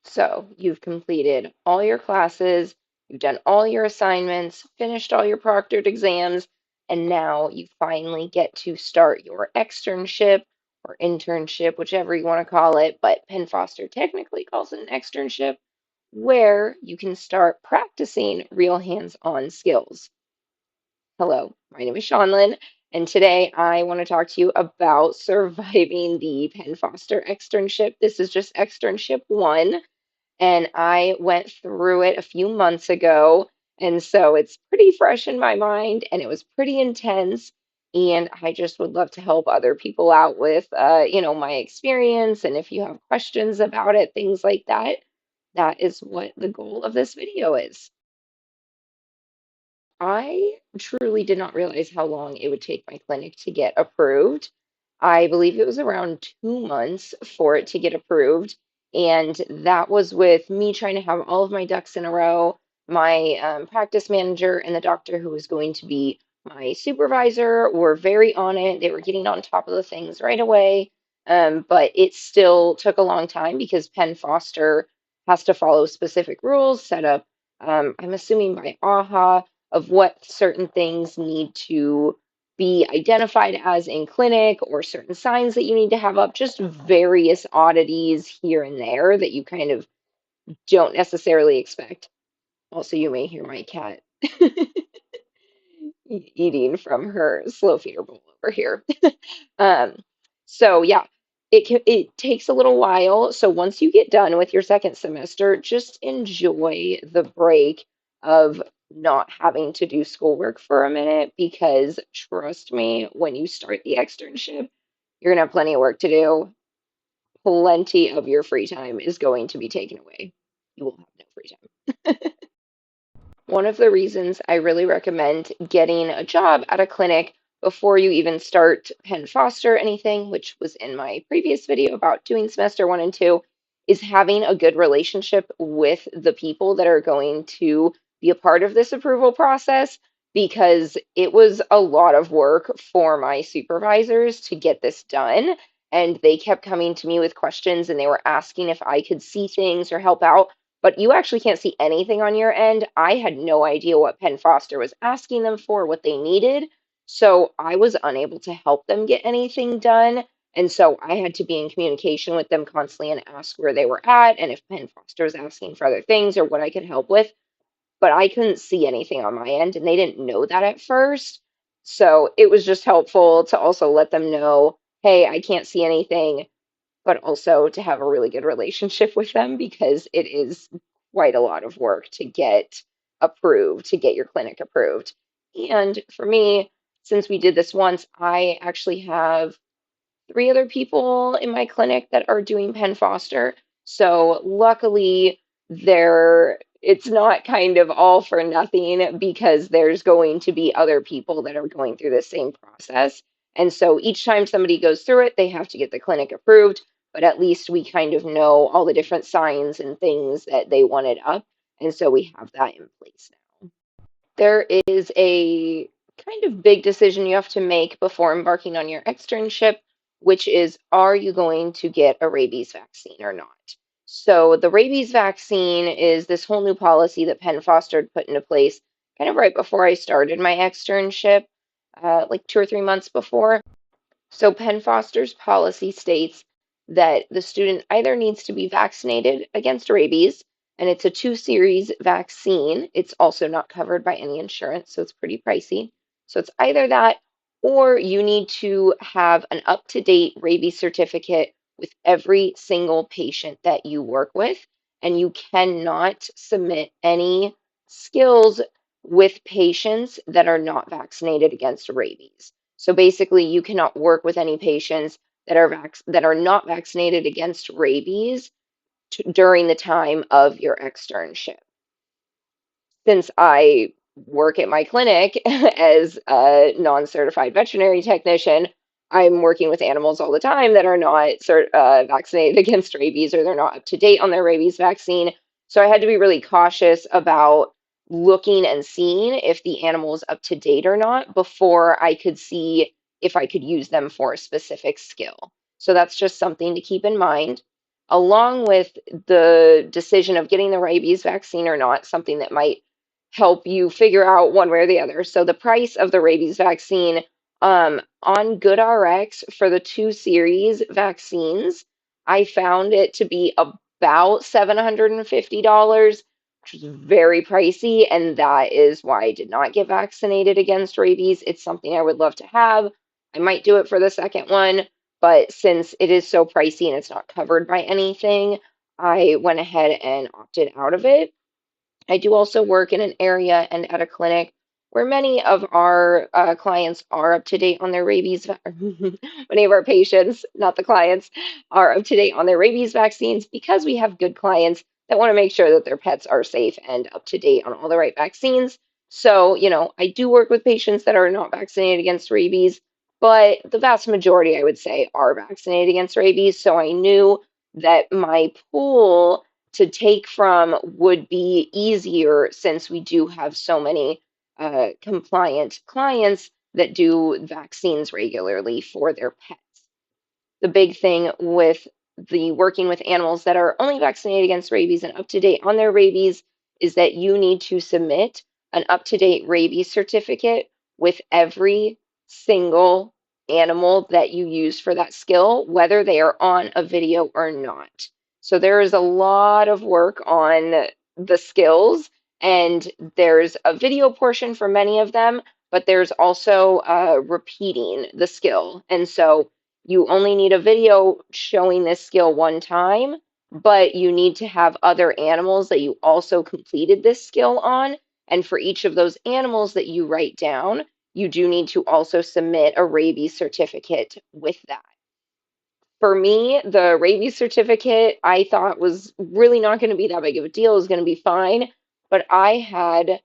So you've completed all your classes, you've done all your assignments, finished all your proctored exams, and now you finally get to start your externship or internship, whichever you want to call it, but Penn Foster technically calls it an externship, where you can start practicing real hands-on skills. Hello, my name is Seanlin, and today I want to talk to you about surviving the Penn Foster externship. This is just externship one, and I went through it a few months ago, and so it's pretty fresh in my mind, and it was pretty intense. And I just would love to help other people out with, my experience, and if you have questions about it, things like that. That is what the goal of this video is. I truly did not realize how long it would take my clinic to get approved. I believe it was around 2 months for it to get approved. And that was with me trying to have all of my ducks in a row. My practice manager and the doctor who was going to be my supervisor were very on it. They were getting on top of the things right away. But it still took a long time because Penn Foster has to follow specific rules set up, I'm assuming by AHA of what certain things need to be identified as in clinic or certain signs that you need to have up, just various oddities here and there that you kind of don't necessarily expect. Also, you may hear my cat eating from her slow feeder bowl over here. Um, so yeah, it takes a little while. So once you get done with your second semester, just enjoy the break of not having to do schoolwork for a minute because trust me, when you start the externship, you're gonna have plenty of work to do. Plenty of your free time is going to be taken away. You will have no free time. One of the reasons I really recommend getting a job at a clinic before you even start Penn Foster anything, which was in my previous video about doing semester one and two, is having a good relationship with the people that are going to be a part of this approval process because it was a lot of work for my supervisors to get this done. And they kept coming to me with questions and they were asking if I could see things or help out, but you actually can't see anything on your end. I had no idea what Penn Foster was asking them for, what they needed. So I was unable to help them get anything done. And so I had to be in communication with them constantly and ask where they were at and if Penn Foster was asking for other things or what I could help with. But I couldn't see anything on my end, and they didn't know that at first. So it was just helpful to also let them know, hey, I can't see anything, but also to have a really good relationship with them because it is quite a lot of work to get approved, to get your clinic approved. And for me, since we did this once, I actually have three other people in my clinic that are doing Penn Foster. So luckily, it's not kind of all for nothing because there's going to be other people that are going through the same process. And so each time somebody goes through it, they have to get the clinic approved, but at least we kind of know all the different signs and things that they wanted up. And so we have that in place now. There is a kind of big decision you have to make before embarking on your externship, which is, are you going to get a rabies vaccine or not? So the rabies vaccine is this whole new policy that Penn Foster put into place kind of right before I started my externship, like 2 or 3 months before. So Penn Foster's policy states that the student either needs to be vaccinated against rabies, and it's a two-series vaccine. It's also not covered by any insurance, so it's pretty pricey. So it's either that, or you need to have an up-to-date rabies certificate with every single patient that you work with, and you cannot submit any skills with patients that are not vaccinated against rabies. So basically, you cannot work with any patients that are not vaccinated against rabies during the time of your externship. Since I work at my clinic as a non-certified veterinary technician, I'm working with animals all the time that are not vaccinated against rabies or they're not up to date on their rabies vaccine. So I had to be really cautious about looking and seeing if the animal is up to date or not before I could see if I could use them for a specific skill. So that's just something to keep in mind. along with the decision of getting the rabies vaccine or not, something that might help you figure out one way or the other. So the price of the rabies vaccine on GoodRx for the two series vaccines, I found it to be about $750, which is very pricey, and that is why I did not get vaccinated against rabies. It's something I would love to have. I might do it for the second one, but since it is so pricey and it's not covered by anything, I went ahead and opted out of it. I do also work in an area and at a clinic where many of our clients are up to date on their rabies. Many of our patients, not the clients, are up to date on their rabies vaccines because we have good clients that want to make sure that their pets are safe and up to date on all the right vaccines. So, I do work with patients that are not vaccinated against rabies, but the vast majority, I would say, are vaccinated against rabies. So I knew that my pool to take from would be easier since we do have so many compliant clients that do vaccines regularly for their pets. The big thing with the working with animals that are only vaccinated against rabies and up to date on their rabies is that you need to submit an up to date rabies certificate with every single animal that you use for that skill, whether they are on a video or not. So there is a lot of work on the skills, and there's a video portion for many of them, but there's also repeating the skill. And so you only need a video showing this skill one time, but you need to have other animals that you also completed this skill on. And for each of those animals that you write down, you do need to also submit a rabies certificate with that. For me, the rabies certificate I thought was really not going to be that big of a deal. It was going to be fine, but I had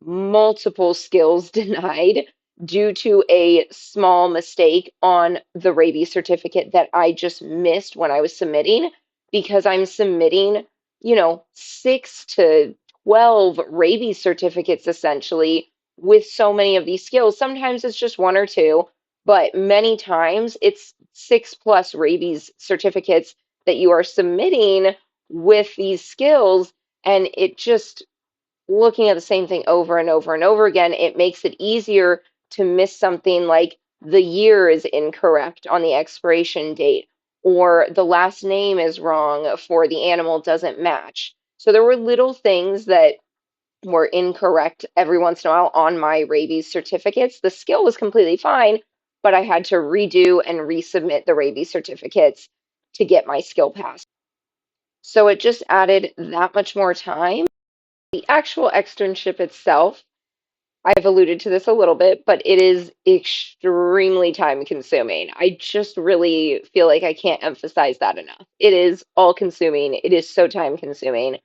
multiple skills denied due to a small mistake on the rabies certificate that I just missed when I was submitting because I'm submitting, 6 to 12 rabies certificates essentially with so many of these skills. Sometimes it's just one or two, but many times it's 6+ rabies certificates that you are submitting with these skills. And it just, looking at the same thing over and over and over again, it makes it easier to miss something like the year is incorrect on the expiration date, or the last name is wrong for the animal doesn't match. So there were little things that were incorrect every once in a while on my rabies certificates. The skill was completely fine, but I had to redo and resubmit the rabies certificates to get my skill passed. So it just added that much more time. The actual externship itself, I've alluded to this a little bit, but it is extremely time consuming. I just really feel like I can't emphasize that enough. It is all consuming. It is so time consuming.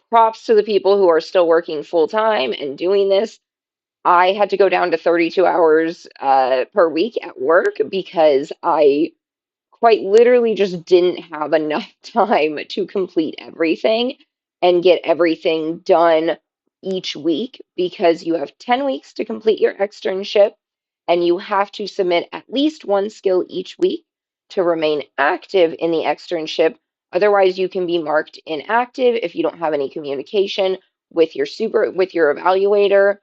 Props to the people who are still working full time and doing this. I had to go down to 32 hours per week at work because I quite literally just didn't have enough time to complete everything and get everything done each week because you have 10 weeks to complete your externship and you have to submit at least one skill each week to remain active in the externship. Otherwise, you can be marked inactive if you don't have any communication with your evaluator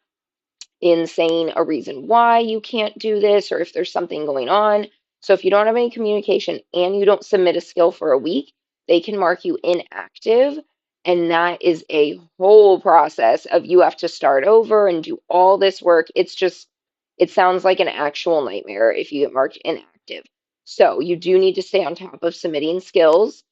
in saying a reason why you can't do this or if there's something going on. So if you don't have any communication and you don't submit a skill for a week, they can mark you inactive. And that is a whole process of you have to start over and do all this work. It sounds like an actual nightmare if you get marked inactive. So you do need to stay on top of submitting skills.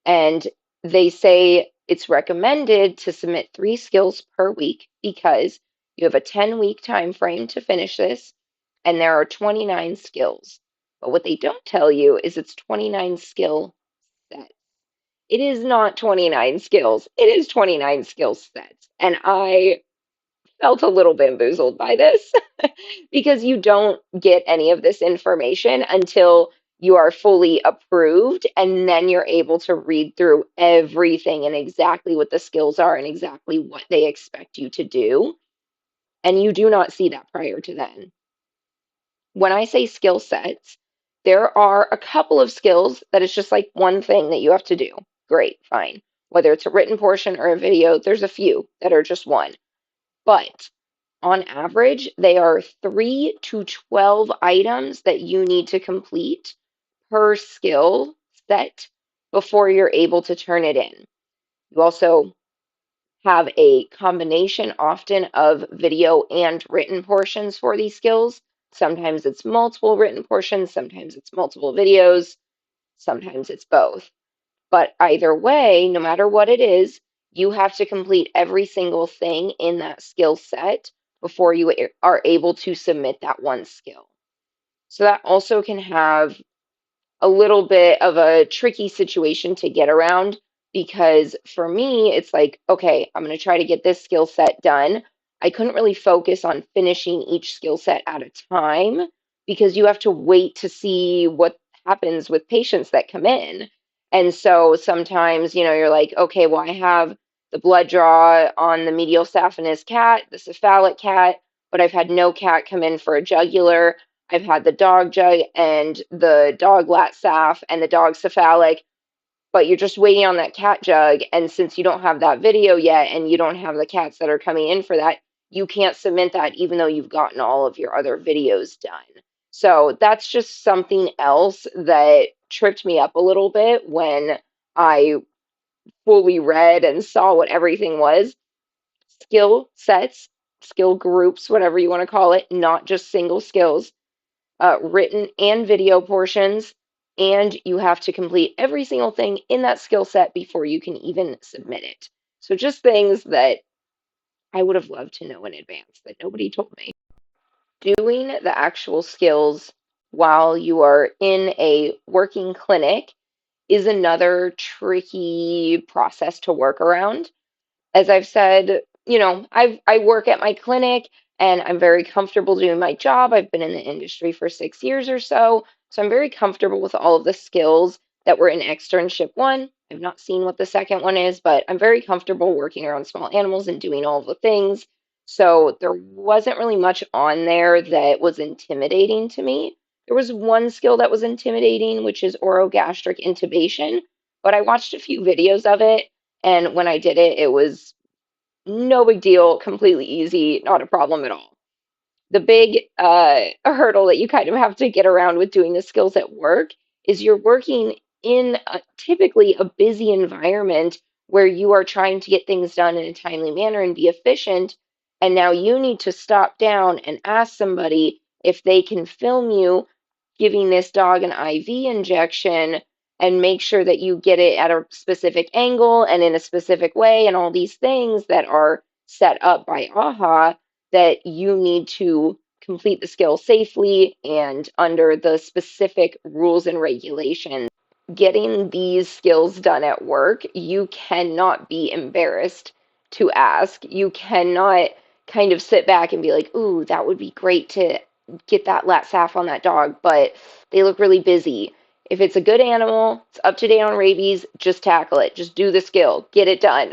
And they say it's recommended to submit 3 skills per week because you have a 10-week time frame to finish this, and there are 29 skills. But what they don't tell you is it's 29 skill sets. It is not 29 skills. It is 29 skill sets. And I felt a little bamboozled by this because you don't get any of this information until you are fully approved, and then you're able to read through everything and exactly what the skills are and exactly what they expect you to do. And you do not see that prior to then. When I say skill sets, there are a couple of skills that is just like one thing that you have to do. great, fine. Whether it's a written portion or a video, there's a few that are just one. But on average, they are 3 to 12 items that you need to complete per skill set before you're able to turn it in. You also have a combination often of video and written portions for these skills. Sometimes it's multiple written portions, sometimes it's multiple videos, sometimes it's both. But either way, no matter what it is, you have to complete every single thing in that skill set before you are able to submit that one skill. So that also can have a little bit of a tricky situation to get around because for me, it's like, okay, I'm going to try to get this skill set done. I couldn't really focus on finishing each skill set at a time because you have to wait to see what happens with patients that come in. And so sometimes, you're like, okay, well, I have the blood draw on the medial saphenous cat, the cephalic cat, but I've had no cat come in for a jugular. I've had the dog jug and the dog lat saph and the dog cephalic, but you're just waiting on that cat jug. And since you don't have that video yet and you don't have the cats that are coming in for that, you can't submit that even though you've gotten all of your other videos done. So that's just something else that tripped me up a little bit when I fully read and saw what everything was. Skill sets, skill groups, whatever you want to call it, not just single skills, written and video portions, and you have to complete every single thing in that skill set before you can even submit it. So just things that I would have loved to know in advance that nobody told me. Doing the actual skills while you are in a working clinic is another tricky process to work around. As I've said, I work at my clinic and I'm very comfortable doing my job. I've been in the industry for 6 years or so, so I'm very comfortable with all of the skills that were in externship one. I've not seen what the second one is, but I'm very comfortable working around small animals and doing all of the things. So there wasn't really much on there that was intimidating to me. There was one skill that was intimidating, which is orogastric intubation, but I watched a few videos of it, and when I did it, it was no big deal, completely easy, not a problem at all. The big hurdle that you kind of have to get around with doing the skills at work is you're working in typically a busy environment where you are trying to get things done in a timely manner and be efficient. And now you need to stop down and ask somebody if they can film you giving this dog an IV injection and make sure that you get it at a specific angle and in a specific way and all these things that are set up by AHA that you need to complete the skill safely and under the specific rules and regulations. Getting these skills done at work, you cannot be embarrassed to ask. You cannot kind of sit back and be like, ooh, that would be great to get that lat saph on that dog, but they look really busy. If it's a good animal, it's up to date on rabies, just tackle it. Just do the skill, get it done.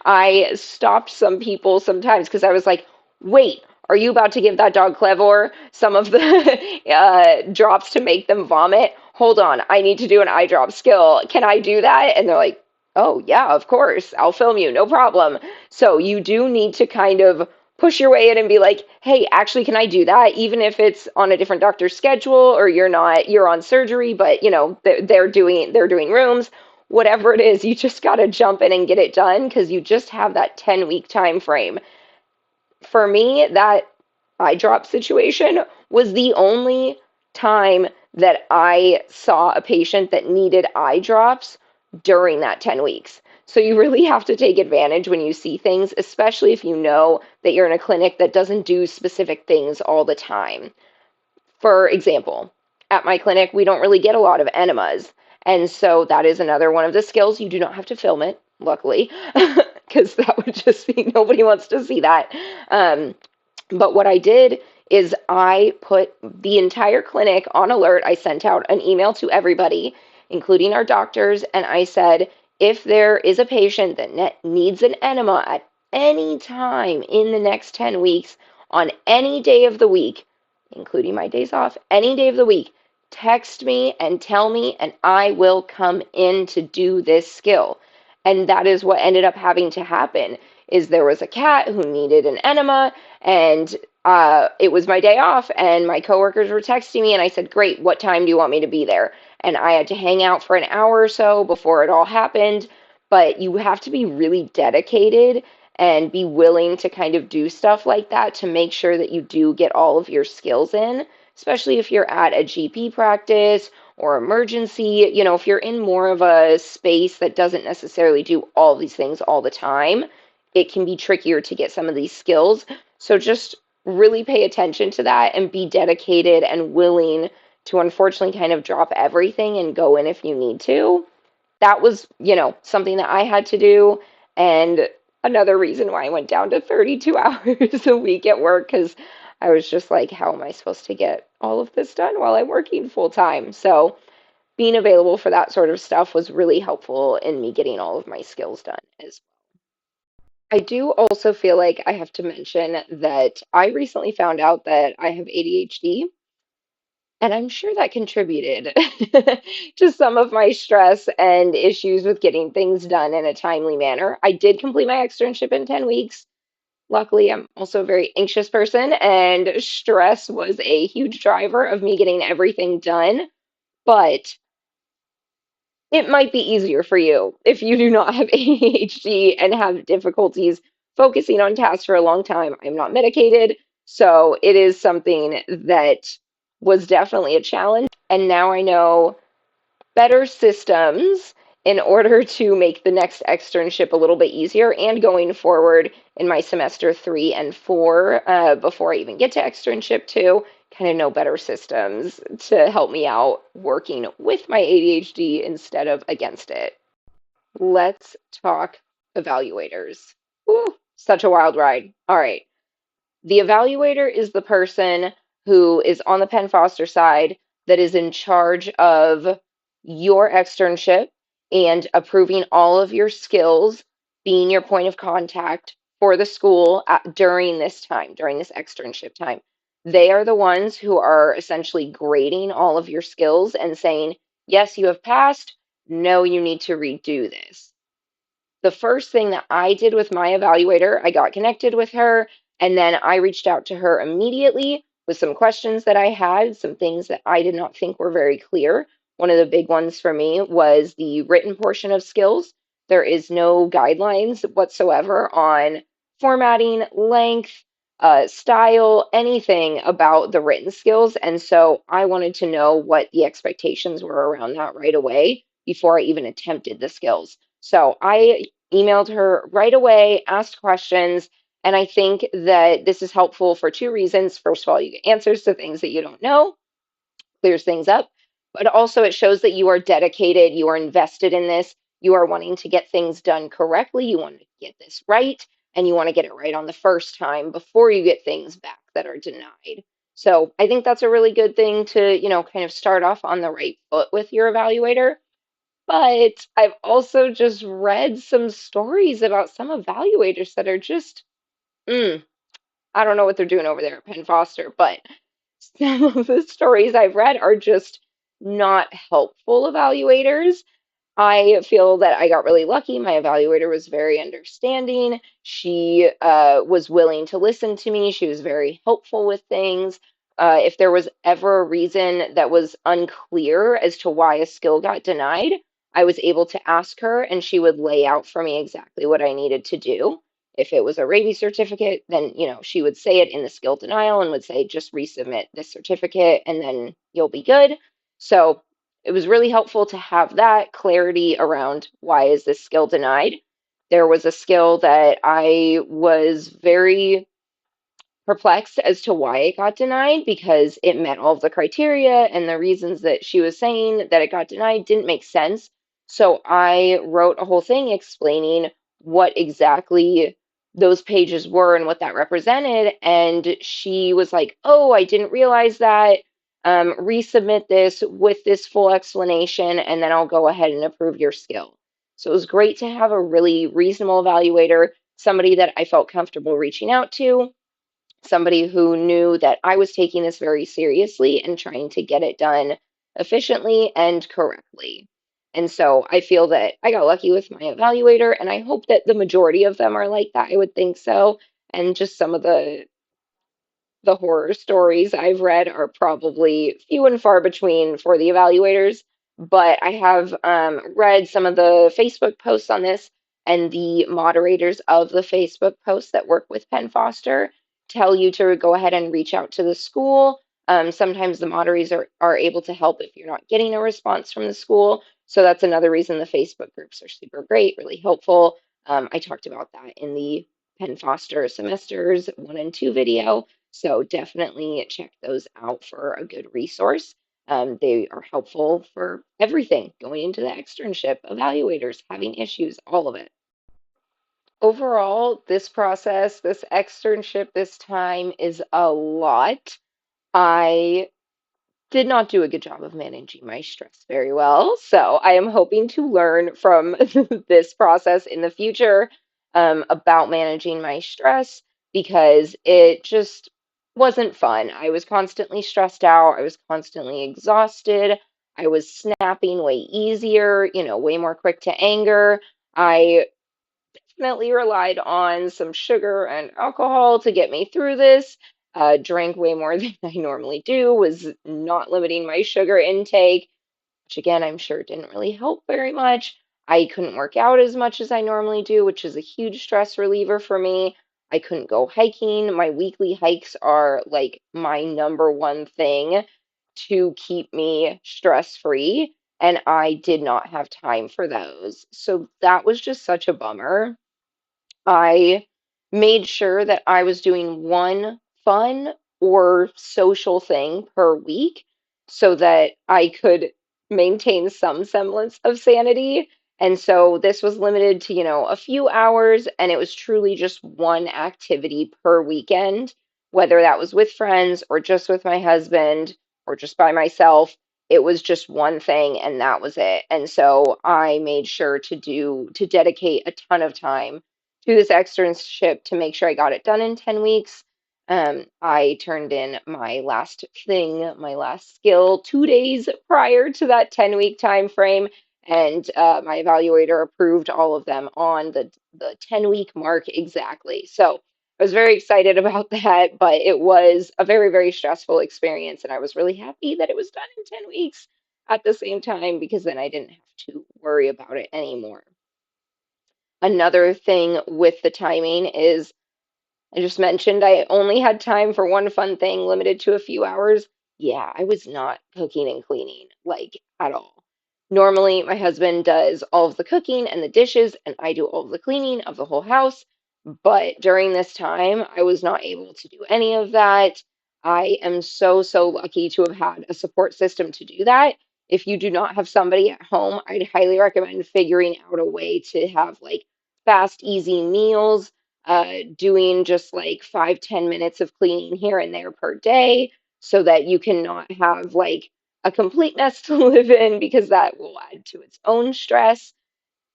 I stopped some people sometimes because I was like, wait, are you about to give that dog Clevor some of the drops to make them vomit? Hold on, I need to do an eye drop skill. Can I do that? And they're like, oh, yeah, of course. I'll film you, no problem. So you do need to kind of push your way in and be like, hey, actually, can I do that? Even if it's on a different doctor's schedule or you're on surgery, but they're doing rooms, whatever it is, you just got to jump in and get it done because you just have that 10-week time frame. For me, that eye drop situation was the only time that I saw a patient that needed eye drops during that 10 weeks. So you really have to take advantage when you see things, especially if you know that you're in a clinic that doesn't do specific things all the time. For example, at my clinic, we don't really get a lot of enemas. And so that is another one of the skills. You do not have to film it, luckily, because that would just be nobody wants to see that. But what I did is I put the entire clinic on alert. I sent out an email to everybody, including our doctors, and I said, if there is a patient that needs an enema at any time in the next 10 weeks, on any day of the week, including my days off, any day of the week, text me and tell me, and I will come in to do this skill. And that is what ended up having to happen is there was a cat who needed an enema, and it was my day off, and my coworkers were texting me, and I said, "Great, what time do you want me to be there?" And I had to hang out for an hour or so before it all happened. But you have to be really dedicated and be willing to kind of do stuff like that to make sure that you do get all of your skills in, especially if you're at a GP practice or emergency. If you're in more of a space that doesn't necessarily do all these things all the time, it can be trickier to get some of these skills. So just really pay attention to that and be dedicated and willing to unfortunately kind of drop everything and go in if you need to. That was, something that I had to do. And another reason why I went down to 32 hours a week at work, because I was just like, how am I supposed to get all of this done while I'm working full time? So being available for that sort of stuff was really helpful in me getting all of my skills done as well. I do also feel like I have to mention that I recently found out that I have ADHD. And I'm sure that contributed to some of my stress and issues with getting things done in a timely manner. I did complete my externship in 10 weeks. Luckily, I'm also a very anxious person, and stress was a huge driver of me getting everything done. But it might be easier for you if you do not have ADHD and have difficulties focusing on tasks for a long time. I'm not medicated, so it is something that was definitely a challenge. And now I know better systems in order to make the next externship a little bit easier and going forward in my semester 3 and 4, before I even get to externship 2, kind of know better systems to help me out working with my ADHD instead of against it. Let's talk evaluators. Ooh, such a wild ride. All right. The evaluator is the person who is on the Penn Foster side that is in charge of your externship and approving all of your skills, being your point of contact for the school during this time, during this externship time. They are the ones who are essentially grading all of your skills and saying, yes, you have passed. No, you need to redo this. The first thing that I did with my evaluator, I got connected with her, and then I reached out to her immediately with some questions that I had, some things that I did not think were very clear. One of the big ones for me was the written portion of skills. There is no guidelines whatsoever on formatting, length, style, anything about the written skills. And so I wanted to know what the expectations were around that right away before I even attempted the skills. So I emailed her right away, asked questions, and I think that this is helpful for two reasons. First of all, you get answers to things that you don't know, clears things up, but also it shows that you are dedicated, you are invested in this, you are wanting to get things done correctly, you want to get this right, and you want to get it right on the first time before you get things back that are denied. So I think that's a really good thing to, kind of start off on the right foot with your evaluator. But I've also just read some stories about some evaluators that are just, mm, I don't know what they're doing over there at Penn Foster, but some of the stories I've read are just not helpful evaluators. I feel that I got really lucky. My evaluator was very understanding. She was willing to listen to me. She was very helpful with things. If there was ever a reason that was unclear as to why a skill got denied, I was able to ask her, and she would lay out for me exactly what I needed to do. If it was a rabies certificate, then she would say it in the skill denial and would say, just resubmit this certificate, and then you'll be good. So it was really helpful to have that clarity around why is this skill denied. There was a skill that I was very perplexed as to why it got denied because it met all of the criteria and the reasons that she was saying that it got denied didn't make sense. So I wrote a whole thing explaining what exactly those pages were and what that represented. And she was like, "Oh, I didn't realize that. Resubmit this with this full explanation, and then I'll go ahead and approve your skill." So it was great to have a really reasonable evaluator, somebody that I felt comfortable reaching out to, somebody who knew that I was taking this very seriously and trying to get it done efficiently and correctly. And so I feel that I got lucky with my evaluator, and I hope that the majority of them are like that. I would think so. And just some of the horror stories I've read are probably few and far between for the evaluators, but I have read some of the Facebook posts on this, and the moderators of the Facebook posts that work with Penn Foster tell you to go ahead and reach out to the school. Sometimes the moderators are able to help if you're not getting a response from the school. So that's another reason the Facebook groups are super great, really helpful. I talked about that in the Penn Foster semesters 1 and 2 video. So definitely check those out for a good resource. They are helpful for everything going into the externship, evaluators, having issues, all of it. Overall, this process, this externship, this time is a lot. I did not do a good job of managing my stress very well. So I am hoping to learn from this process in the future about managing my stress because it just wasn't fun. I was constantly stressed out. I was constantly exhausted. I was snapping way easier, way more quick to anger. I definitely relied on some sugar and alcohol to get me through this. Drank way more than I normally do, was not limiting my sugar intake, which again, I'm sure didn't really help very much. I couldn't work out as much as I normally do, which is a huge stress reliever for me. I couldn't go hiking. My weekly hikes are like my number one thing to keep me stress free, and I did not have time for those. So that was just such a bummer. I made sure that I was doing one fun or social thing per week so that I could maintain some semblance of sanity. And so this was limited to, a few hours, and it was truly just one activity per weekend, whether that was with friends or just with my husband or just by myself. It was just one thing, and that was it. And so I made sure to dedicate a ton of time to this externship to make sure I got it done in 10 weeks. I turned in my last thing, my last skill 2 days prior to that 10-week time frame, and my evaluator approved all of them on the 10-week mark exactly. So I was very excited about that, but it was a very, very stressful experience, and I was really happy that it was done in 10 weeks at the same time because then I didn't have to worry about it anymore. Another thing with the timing is I just mentioned I only had time for one fun thing limited to a few hours. Yeah, I was not cooking and cleaning like at all. Normally, my husband does all of the cooking and the dishes, and I do all of the cleaning of the whole house. But during this time, I was not able to do any of that. I am so, so lucky to have had a support system to do that. If you do not have somebody at home, I'd highly recommend figuring out a way to have like fast, easy meals, doing just like 5, 10 minutes of cleaning here and there per day so that you cannot have like a complete mess to live in because that will add to its own stress.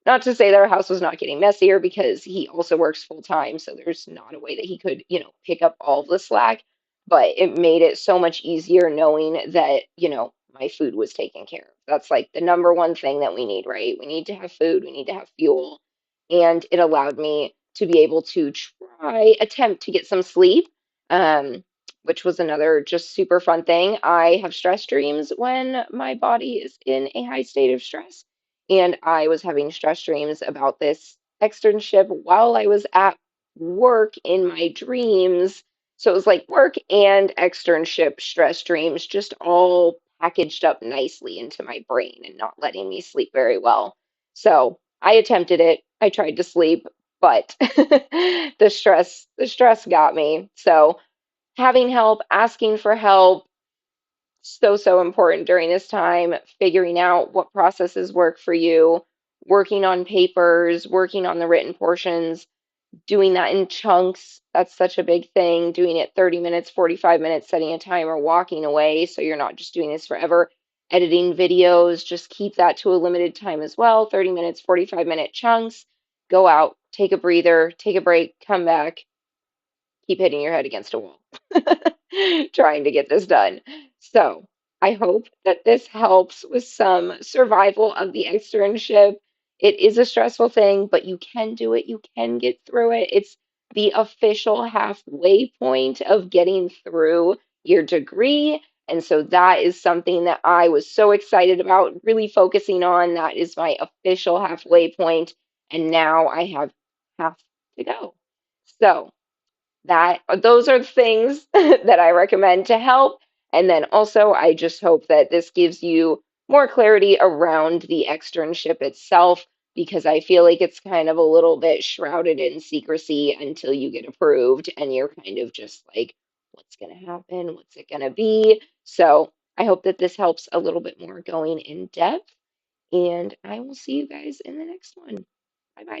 Not to say that our house was not getting messier because he also works full time, so there's not a way that he could, pick up all of the slack, but it made it so much easier knowing that, my food was taken care of. That's like the number one thing that we need, right? We need to have food, we need to have fuel, and it allowed me to be able to attempt to get some sleep, um, which was another just super fun thing. I have stress dreams when my body is in a high state of stress, and I was having stress dreams about this externship while I was at work in my dreams. So it was like work and externship stress dreams just all packaged up nicely into my brain and not letting me sleep very well. So I attempted it. I tried to sleep, but the stress got me. So having help, asking for help, so, so important during this time, figuring out what processes work for you, working on papers, working on the written portions, doing that in chunks. That's such a big thing. Doing it 30 minutes, 45 minutes, setting a timer, walking away so you're not just doing this forever. Editing videos, just keep that to a limited time as well, 30 minutes, 45-minute chunks. Go out, take a breather, take a break, come back, keep hitting your head against a wall, trying to get this done. So, I hope that this helps with some survival of the externship. It is a stressful thing, but you can do it. You can get through it. It's the official halfway point of getting through your degree. And so that is something that I was so excited about really focusing on. That is my official halfway point, and now I have half to go. So that those are things that I recommend to help. And then also, I just hope that this gives you more clarity around the externship itself, because I feel like it's kind of a little bit shrouded in secrecy until you get approved, and you're kind of just like, what's going to happen? What's it going to be? So I hope that this helps a little bit more going in depth, and I will see you guys in the next one. Bye bye.